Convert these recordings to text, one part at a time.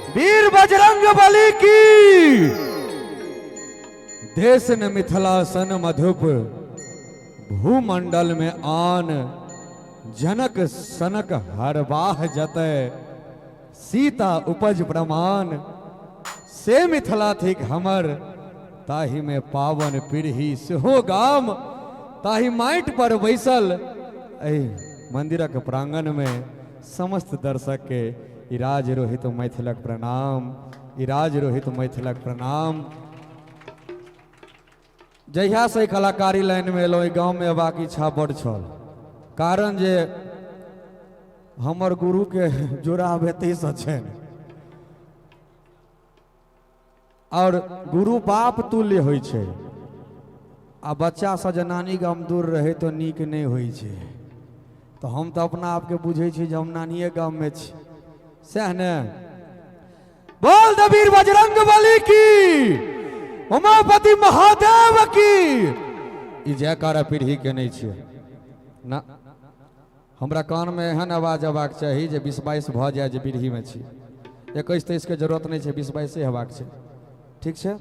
वीर बजरंग बली की। देश न मिथिला सन मधुप भूमंडल में आन। जनक सनक हरवाह जतय सीता उपज प्रमाण। से मिथिला थिक हमर ताहि में पावन पीढ़ी सेहो गाम। ताहि माटि पर बैसल मंदिरक प्रांगण में समस्त दर्शक के इराज रोहित मैथिलक प्रणाम। इराज रोहित मैथिलक प्रणाम। जहिया से कलाकारी लाइन में एलो गांव में अबाक इच्छा बड़ छल। कारण जे हमर गुरु के जोड़ा हेतै से छनि और गुरु बाप तुल्य होइ छै। आ बच्चा से जे नानी गाम दूर रहे तो नीक नहीं होइ छै। तो हम तो अपना आप के बुझे छी जे हम नानिये गाम में छी। सह ने बोल द वीर बजरंग बली की। उमापति महादेव की। ई जयकारा पीढ़ी के नहीं छे ना। हमरा कान में एहन आवाज अबाक चाही जे 20-22 भ जाए जे पीढ़ी में छी। 21-23 के जरूरत नहीं छे, 20-22 हेबाक छै। ठीक छे।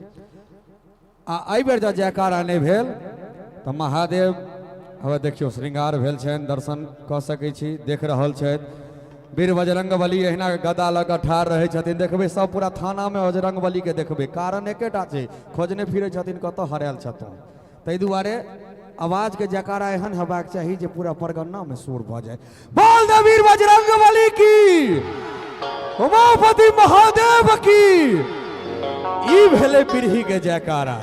आ एहि बेर जब जयकारा नहीं भेल तो महादेव हवे देखियो श्रृंगार भेल छनि। दर्शन क सकै छी, देख रहल छथि। वीर बजरंग बली एहिना गदा लग ठाढ़ रहे छथिन। देखबे सब पूरा थाना में बजरंग बली के देखबे। कारण एकेटा छै, खोजने फिरे छथिन कत हरायल छथिन। ताहि दुआरे आवाज के जयकारा एहन हेबाक चाही जे पूरा परगना में शोर भ जाए। बोल दे वीर बजरंग बली की। उमापति महादेव की। ई भेले पीढ़ी के जयकारा।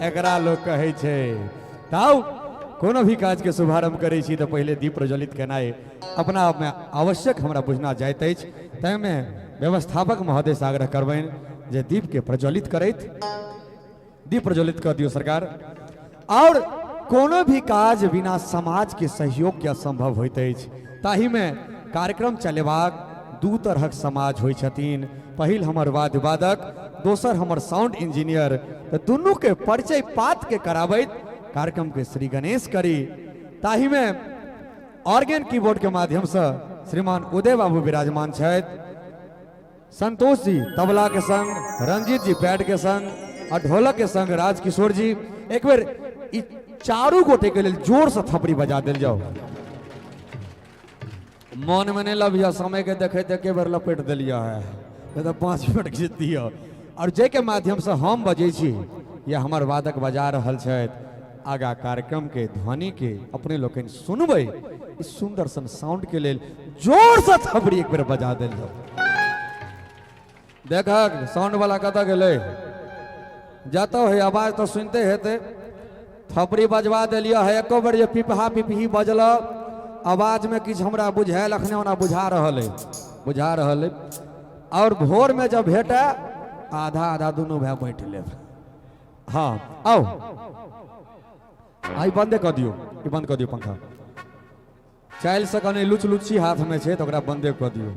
एकरा लोग कहे छे ताऊ कोनो भी काज के शुभारंभ करे छी तो पहले दीप प्रज्वलित केनाई अपना आप में आवश्यक हमरा बुझना जाइत अछि। तै में व्यवस्थापक महोदय से आग्रह करबनि जे दीप के प्रज्वलित करैत दीप प्रज्वलित कर दियो सरकार। और कोनो भी काज बिना समाज के सहयोग के असंभव होइत अछि। ताहि में कार्यक्रम चलेबाक दू तरहक समाज होइ छथिन। पहिल हमर वाद्य वादक, दोसर हमर साउंड इंजीनियर। तो दुनू के परिचय पात के कराबैत कार्यक्रम के श्री गणेश करी। ताहि में ऑर्गन कीबोर्ड के माध्यम से श्रीमान उदय बाबू विराजमान छथि। संतोष जी तबला के संग, रंजीत जी पैड के संग और ढोलक के संग राजकिशोर जी। एक बेर ई चारू गोटे के लिए जोर से थपड़ी बजा दिल जाओ। मन में नहीं लभिया, समय के देखते एक बेर लपेट दिलिया है तो 5 मिनट खींच दिया। और जे के माध्यम से हम बजे छी या हमर वादक बजा रहल छथि। आगा कार्यक्रम के ध्वनि के अपने लोग सुनबे। इस सुंदर सन साउंड के लिए जोर से थपड़ी एक बेर बजा दिल जाओ। देखा साउंड वाला कत गेले जाता है, आवाज तो सुनते हेते। थपड़ी बजवा दिलिया है। एको बेर पिपहा पिपही बजल आवाज में किछ हमरा बुझायल अखने ओना बुझा रहल है। और भोर में जब भेटे आधा आधा दोनों भाई बैठ ले। हाँ आओ आई बंदे कर दियो, बंद कर दियो पंखा। चाइल से कनी लुच लुची हाथ में छे तो ओकरा बंदे कर दियो।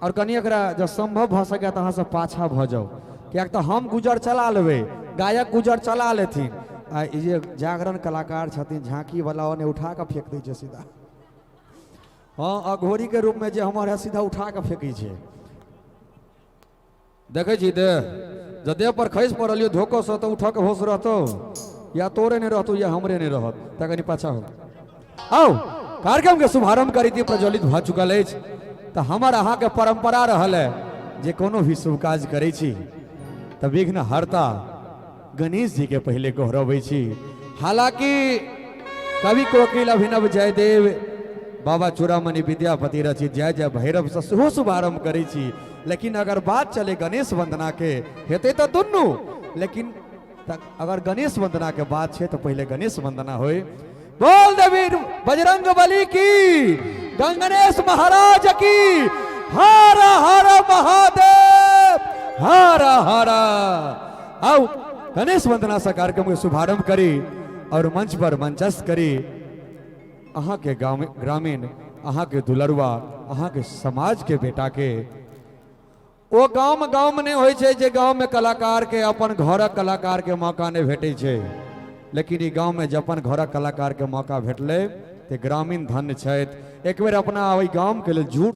और कनी एकरा जब संभव भ सके तो अहाँ से पाछा भ जाओ। क्या तो हम गुजर चला लेबे, गायक गुजर चला लेथिन। आ ये जागरण कलाकार छथिन झांकी वाला ने उठा के फेंक दै छे सीधा। हाँ अघोरी के रूप में जे हमर है सीधा उठा के फेंकै छे। देखे छी दे जदे पर खैस पड़लियो धोको से तो उठा के होश रहतो या तोरे नहीं रहतो या हमरे नहीं रहत त कनी पाछा हो। आओ कार्यक्रम के शुभारंभ करी थी प्रज्वलित भ चुकल अछि। तो हमर अहाँ के परंपरा रहल है जे कोनो भी शुभ काज करे छी त विघ्न हरता गणेश जी के पहले गोहरबै छी। हालांकि कवि कोकिल अभिनव जयदेव बाबा चूड़ामणि विद्यापति रचित जय जय भैरव से सेहो शुभारंभ करे छी। लेकिन अगर बात चले गणेश वंदना के हेते तो दुनू। लेकिन अगर गणेश वंदना के बात है तो पहले गणेश वंदना होए। बोल दे वीर बजरंग बली की। गणेश महाराज की। हर हर महादेव हर हर। आओ गणेश वंदना से कार्यक्रम के शुभारंभ करी और मंच पर मंचस्थ करी अहाँ के ग्रामीण, अहाँ के दुलरुआ, अहाँ के समाज के बेटा के। ओ गाँव में नहीं होय छे जे गाँव में कलाकार के अपन घरक कलाकार के मौका नहीं भेटे छे। लेकिन ई गाँव में जपन घरक कलाकार के मौका भेटले ते ग्रामीण धन्य छथि। एक बेर अपना ओई गाँव के लिए झूठ